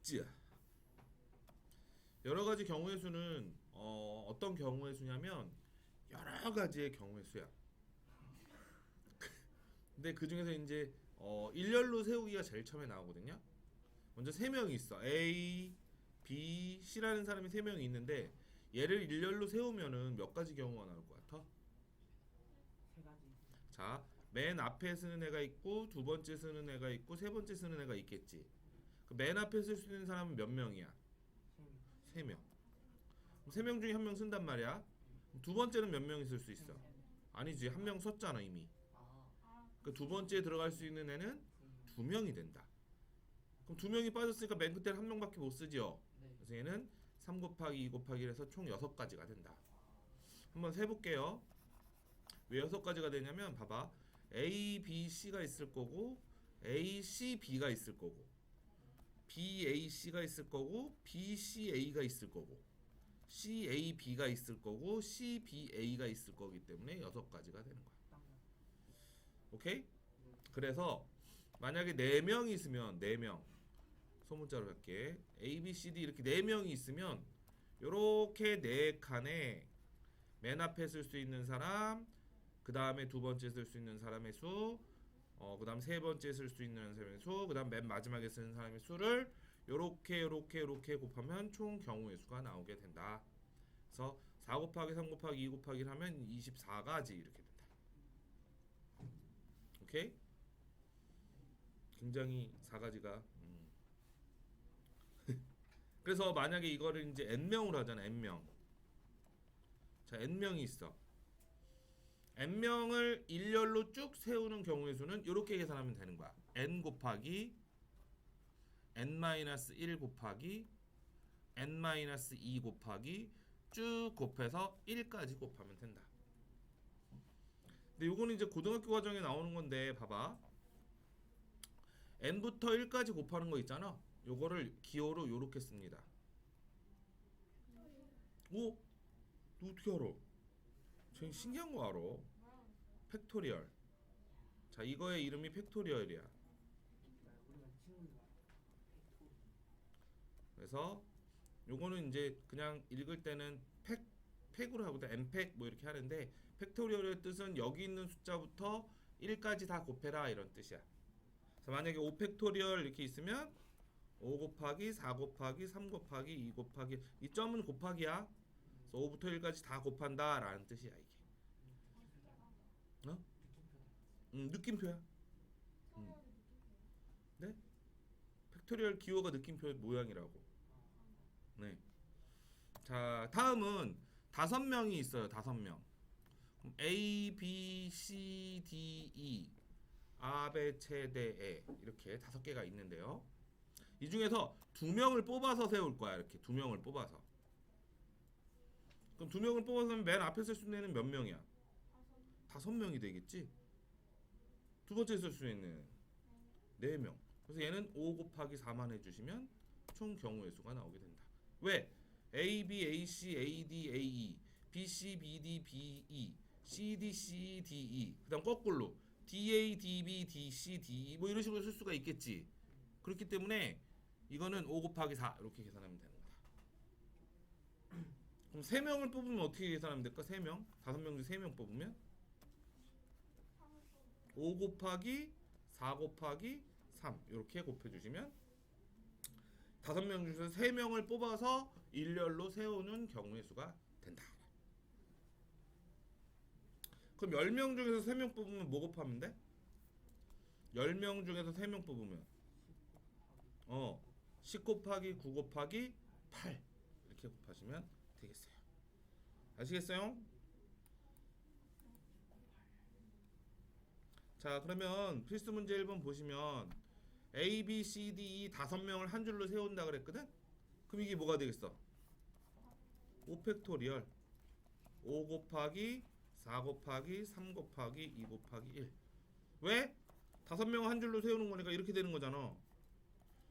쯔. 여러 가지 경우의 수는 어떤 경우의 수냐면 여러 가지의 경우의 수야. 근데 그 중에서 이제 일렬로 세우기가 제일 처음에 나오거든요. 먼저 세 명이 있어. A, B, C라는 사람이 세 명이 있는데 얘를 일렬로 세우면은 몇 가지 경우가 나올 것 같아? 세 가지. 자, 맨 앞에 쓰는 애가 있고 두 번째 쓰는 애가 있고 세 번째 쓰는 애가 있겠지. 그 맨 앞에 쓸 수 있는 사람은 몇 명이야? 세 명. 세 명. 세 명 중에 한 명 쓴단 말이야. 두 번째는 몇 명이 쓸 수 있어? 아니지, 한 명 썼잖아 이미. 아, 그 두 번째에 들어갈 수 있는 애는 두 명이 된다. 그럼 두 명이 빠졌으니까 맨 끝에는 한 명밖에 못 쓰죠. 네. 그래서 얘는 3 곱하기 2 곱하기 1해서 총 6가지가 된다. 한번 세볼게요. 왜 6가지가 되냐면 봐봐. A, B, C가 있을 거고 A, C, B가 있을 거고 B, A, C가 있을 거고 B, C, A가 있을 거고 C, A, B가 있을 거고 C, B, A가 있을 거기 때문에 6가지가 되는 거야. 딱 맞. 오케이? 그래서 만약에 4명이 있으면 4명 소문자로 할게. A, B, C, D 이렇게 4명이 있으면 요렇게 4칸에 맨 앞에 쓸 수 있는 사람, 그 다음에 두 번째 쓸 수 있는 사람의 수, 그 다음 세 번째 쓸 수 있는 사람의 수, 그 다음 맨 마지막에 쓰는 사람의 수를 요렇게 곱하면 총 경우의 수가 나오게 된다. 그래서 4 곱하기 3 곱하기 2 곱하기 1 하면 24가지 이렇게 된다. 오케이? 굉장히 4가지가 그래서 만약에 이거를 이제 n명으로 하잖아. n명. 자, n명이 있어. n명을 일렬로 쭉 세우는 경우의 수는 이렇게 계산하면 되는 거야. n 곱하기 n-1 곱하기 n-2 곱하기 쭉 곱해서 1까지 곱하면 된다. 근데 요거는 이제 고등학교 과정에 나오는 건데 봐봐. n부터 1까지 곱하는 거 있잖아. 요거를 기호로 요렇게 씁니다. 오? 너 어떻게 알아? 쟤 신기한 거 알아. 팩토리얼. 자, 이거의 이름이 팩토리얼이야. 우리가 친구들 팩토리. 그래서 요거는 이제 그냥 읽을 때는 팩으로 하거든. n팩 뭐 이렇게 하는데 팩토리얼의 뜻은 여기 있는 숫자부터 1까지 다 곱해라 이런 뜻이야. 그래서 만약에 5팩토리얼 이렇게 있으면 5 곱하기 4 곱하기 3 곱하기 2 곱하기 이 점은 곱하기야. 그래서 5부터 1까지 다 곱한다 라는 뜻이야 이게. 어? 느낌표야. 네? 팩토리얼 기호가 느낌표 모양이라고. 네. 자, 다음은 5명이 있어요. 5명. 그럼 A, B, C, D, E 아베, 체데, 에 이렇게 5개가 있는데요. 이 중에서 2명을 뽑아서 세울 거야. 이렇게 2명을 뽑아서. 그럼 2명을 뽑아서 맨 앞에 쓸 수 있는 애는 몇 명이야? 5명이 되겠지? 두 번째 쓸 수 있는 4명. 그래서 얘는 5 곱하기 4만 해주시면 총 경우의 수가 나오게 된다. 왜? A, B, A, C, A, D, A, E, B, C, B, D, B, E, C, D, C, D, E. 그다음 거꾸로 D, A, D, B, D, C, D, E 뭐 이런 식으로 쓸 수가 있겠지. 그렇기 때문에 이거는 5 곱하기 4 이렇게 계산하면 되는 거다. 그럼 3명을 뽑으면 어떻게 계산하면 될까? 3명? 5명 중 3명 뽑으면 5 곱하기 4 곱하기 3 이렇게 곱해주시면 5명 중에서 3명을 뽑아서 일렬로 세우는 경우의 수가 된다. 그럼 10명 중에서 3명 뽑으면 뭐 곱하면 돼? 10명 중에서 3명 뽑으면 10 곱하기 9 곱하기 8 이렇게 곱하시면 되겠어요. 아시겠어요? 자, 그러면 필수 문제 1번 보시면 A, B, C, D, E 5명을 한 줄로 세운다 그랬거든? 그럼 이게 뭐가 되겠어? 5팩토리얼 5 곱하기 4 곱하기 3 곱하기 2 곱하기 1. 왜? 5명을 한 줄로 세우는 거니까 이렇게 되는 거잖아.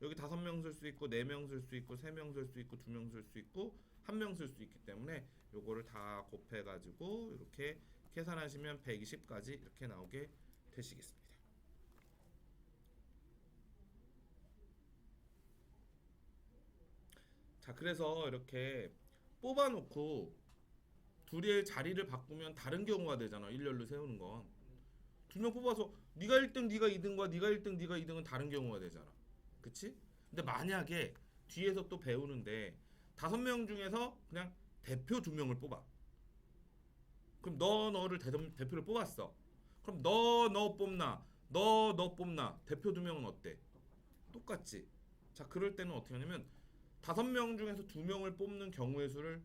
여기 5명 쓸 수 있고 4명 쓸 수 있고 3명 쓸 수 있고 2명 쓸 수 있고 1명 쓸 수 있기 때문에 요거를 다 곱해 가지고 이렇게 계산하시면 120까지 이렇게 나오게 되시겠습니다. 자, 그래서 이렇게 뽑아놓고 둘의 자리를 바꾸면 다른 경우가 되잖아. 일렬로 세우는 건. 두 명 뽑아서 네가 1등, 네가 2등과 네가 1등, 네가 2등은 다른 경우가 되잖아. 그치? 근데 만약에 뒤에서 또 배우는데 5명 중에서 그냥 대표 2명을 뽑아. 그럼 너를 대표를 뽑았어. 그럼 너 뽑나? 너 뽑나? 대표 2명은 어때? 똑같지. 자, 그럴 때는 어떻게 하냐면 5명 중에서 2명을 뽑는 경우의 수를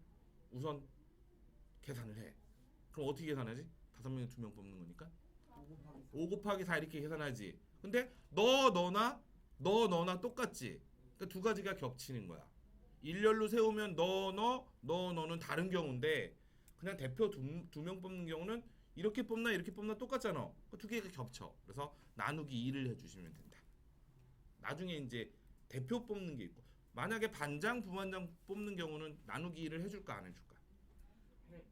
우선 계산을 해. 그럼 어떻게 계산하지? 5명에 2명 뽑는 거니까 5 곱하기 4 이렇게 계산하지. 근데 너나 똑같지. 그러니까 두 가지가 겹치는 거야. 일렬로 세우면 너는 다른 경우인데 그냥 대표 2명 뽑는 경우는 이렇게 뽑나 똑같잖아. 두 개가 겹쳐. 그래서 나누기 2를 해주시면 된다. 나중에 이제 대표 뽑는 게 있고 만약에 반장, 부반장 뽑는 경우는 나누기 2를 해줄까 안 해줄까? 해.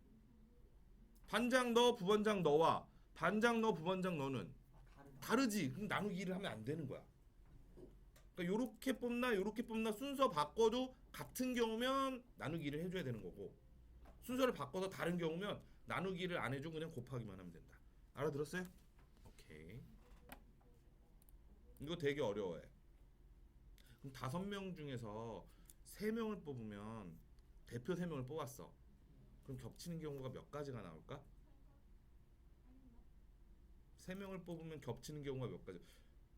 반장 너, 부반장 너와 반장 너, 부반장 너는 다르다. 다르지. 그럼 나누기 1을 하면 안 되는 거야. 그러니까 요렇게 뽑나 순서 바꿔도 같은 경우면 나누기 1을 해줘야 되는 거고 순서를 바꿔서 다른 경우면 나누기 1을 안 해주고 그냥 곱하기만 하면 된다. 알아들었어요? 오케이. 이거 되게 어려워해. 그럼 5명 중에서 3명을 뽑으면 대표 3명을 뽑았어. 그럼 겹치는 경우가 몇 가지가 나올까? 3명을 뽑으면 겹치는 경우가 몇 가지?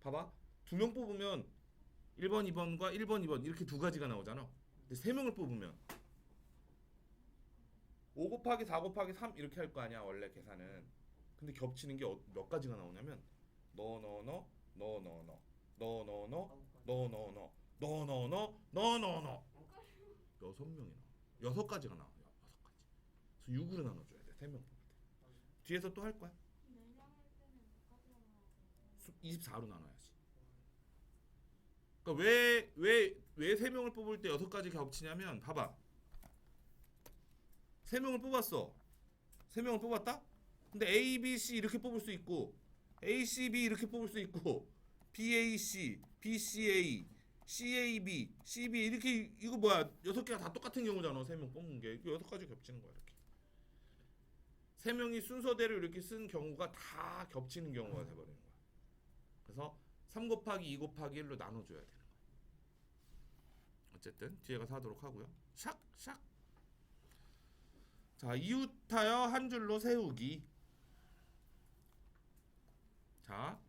봐봐. 2명 뽑으면 1번, 2번과 1번, 2번 이렇게 두 가지가 나오잖아. 근데 3명을 뽑으면 5 곱하기 4 곱하기 3 이렇게 할 거 아니야 원래 계산은. 근데 겹치는 게 몇 가지가 나오냐면 너 6명이 나와. 6가지가 나와. 6가지. 그래서 6으로 나눠줘야 돼. 3명 뽑을 때. 뒤에서 또 할 거야. 24로 나눠야지. 그러니까 왜 3명을 뽑을 때 6가지 겹치냐면 봐봐. 3명을 뽑았어. 3명을 뽑았다? 근데 A, B, C 이렇게 뽑을 수 있고 A, C, B 이렇게 뽑을 수 있고 B, A, C, B, C, A, C, A, B, C, B 이렇게 이거 뭐야? 6개가 다 똑같은 경우잖아. 3명 뽑는 게. 6가지 겹치는 거야, 이렇게. 3명이 순서대로 이렇게 쓴 경우가 다 겹치는 경우가 돼 버리는 거야. 그래서 3 곱하기 2 곱하기 1로 나눠 줘야 되는 거야. 어쨌든 뒤에 가서 하도록 하고요. 샥. 자, 이웃하여 한 줄로 세우기. 자,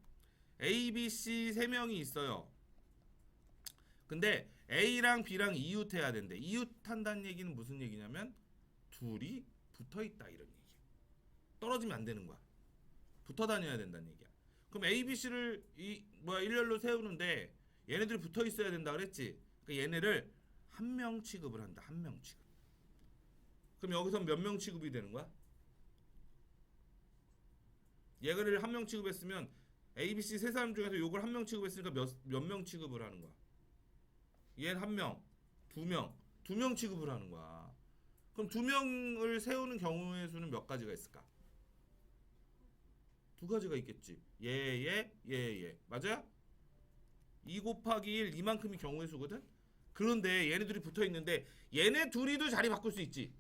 A, B, C 3명이 있어요. 근데 A랑 B랑 이웃해야 된대. 이웃한다는 얘기는 무슨 얘기냐면 둘이 붙어있다 이런 얘기야. 떨어지면 안 되는 거야. 붙어 다녀야 된다는 얘기야. 그럼 A, B, C를 일렬로 세우는데 얘네들이 붙어 있어야 된다 그랬지. 그러니까 얘네를 한 명 취급을 한다. 한 명 취급. 그럼 여기서 몇 명 취급이 되는 거야? 얘를 한 명 취급했으면 A, B, C 세 사람 중에서 요걸 한 명 취급했으니까 몇 명 취급을 하는 거야? 얘는 한 명, 2명, 2명 취급을 하는 거야. 그럼 2명을 세우는 경우의 수는 몇 가지가 있을까? 2가지가 있겠지. 얘. 맞아요? 2 곱하기 1 이만큼이 경우의 수거든? 그런데 얘네들이 붙어 있는데 얘네 둘이도 자리 바꿀 수 있지.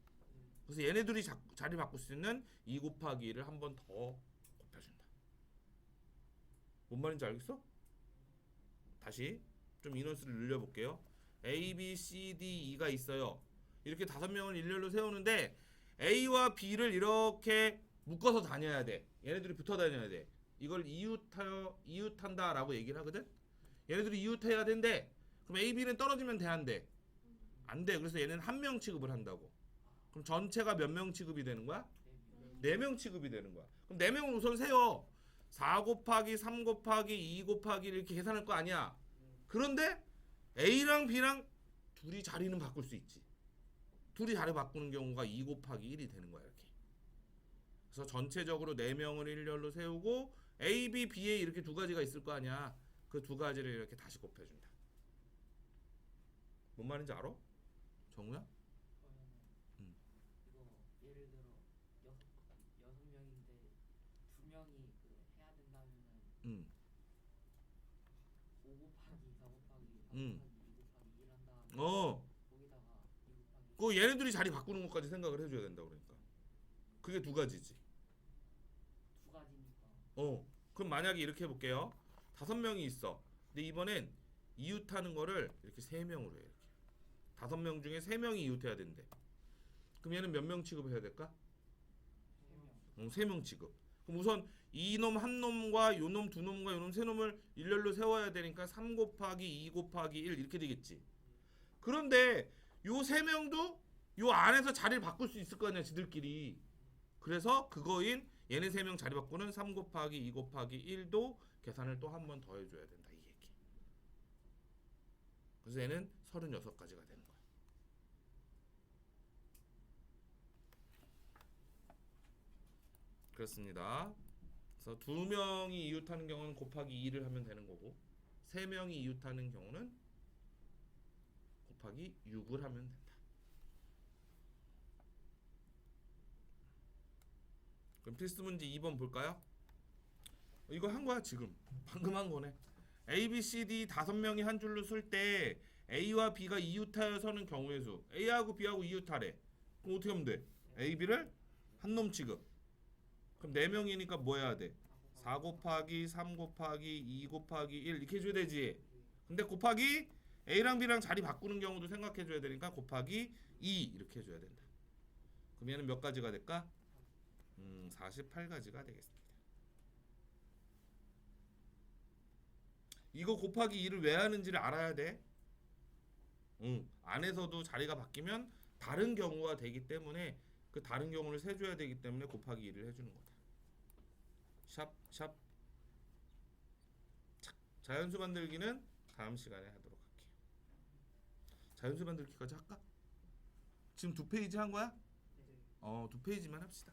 그래서 얘네 둘이 자리 바꿀 수 있는 2 곱하기 1을 한 번 더 곱해준다. 뭔 말인지 알겠어? 다시 좀 인원수를 늘려볼게요. A, B, C, D, E가 있어요. 이렇게 5명을 일렬로 세우는데 A와 B를 이렇게 묶어서 다녀야 돼. 얘네들이 붙어 다녀야 돼. 이걸 이웃한다라고 얘기를 하거든. 얘네들이 이웃해야 된대. 그럼 A, B는 떨어지면 돼, 안 돼? 안 돼. 그래서 얘는 한 명 취급을 한다고. 그럼 전체가 몇 명 취급이 되는 거야? 4명 취급이 되는 거야. 그럼 4명을 우선 세워. 4 곱하기 3 곱하기 2 곱하기 이렇게 계산할 거 아니야. 그런데 A랑 B랑 둘이 자리는 바꿀 수 있지. 둘이 자리 바꾸는 경우가 2 곱하기 1이 되는 거야, 이렇게. 그래서 전체적으로 4명을 일렬로 세우고 A, B, B에 이렇게 2가지가 있을 거 아니야. 그 2가지를 이렇게 다시 곱해준다. 뭔 말인지 알아? 정우야? 응. 이거 예를 들어 6명인데 2명이 해야 된다면은 응. 5 곱하기 4 곱하기 3 응. 곱하기 2 곱하기 1 한 다음에 어. 거기다가 그 얘네들이 자리 바꾸는 것까지 생각을 해줘야 된다 그러니까. 그게 두 가지지. 두 가지니까. 그럼 만약에 이렇게 해볼게요. 5명이 있어. 근데 이번엔 이웃하는 거를 이렇게 3명으로 해. 이렇게. 5명 중에 3명이 이웃해야 된대. 그럼 얘는 몇 명 취급해야 될까? 3명. 3명 취급. 그럼 우선 이놈 한 놈과 요놈 두 놈과 요놈 세 놈을 일렬로 세워야 되니까 3 곱하기 2 곱하기 1 이렇게 되겠지. 그런데 요 3명도 요 안에서 자리를 바꿀 수 있을 거 아니야 지들끼리. 그래서 그거인 얘네 3명 자리 바꾸는 3 곱하기 2 곱하기 1도 계산을 또 한 번 더 해줘야 된다 이 얘기. 그래서 얘는 36가지가 되는 거야. 그렇습니다. 그래서 2명이 이웃하는 경우는 곱하기 2를 하면 되는 거고 3명이 이웃하는 경우는 곱하기 6을 하면 된다. 그럼 필수 문제 2번 볼까요? 이거 한 거야 지금. 방금 한 거네. A, B, C, D 5명이 한 줄로 쓸 때 A와 B가 이웃하여 서는 경우의 수. A하고 B하고 이웃하래. 그럼 어떻게 하면 돼? A, B를 한 놈 취급. 그럼 4명이니까 뭐 해야 돼? 4 곱하기 3 곱하기 2 곱하기 1 이렇게 해줘야 되지. 근데 곱하기 A랑 B랑 자리 바꾸는 경우도 생각해줘야 되니까 곱하기 2 이렇게 해줘야 된다. 그럼 얘는 몇 가지가 될까? 48가지가 되겠습니다. 이거 곱하기 2를 왜 하는지를 알아야 돼. 안에서도 자리가 바뀌면 다른 경우가 되기 때문에 그 다른 경우를 세줘야 되기 때문에 곱하기 2를 해주는 거다. 샵. 자연수 만들기는 다음 시간에 하도록 할게요. 자연수 만들기까지 할까? 지금 2페이지 한 거야? 네. 2페이지만 합시다.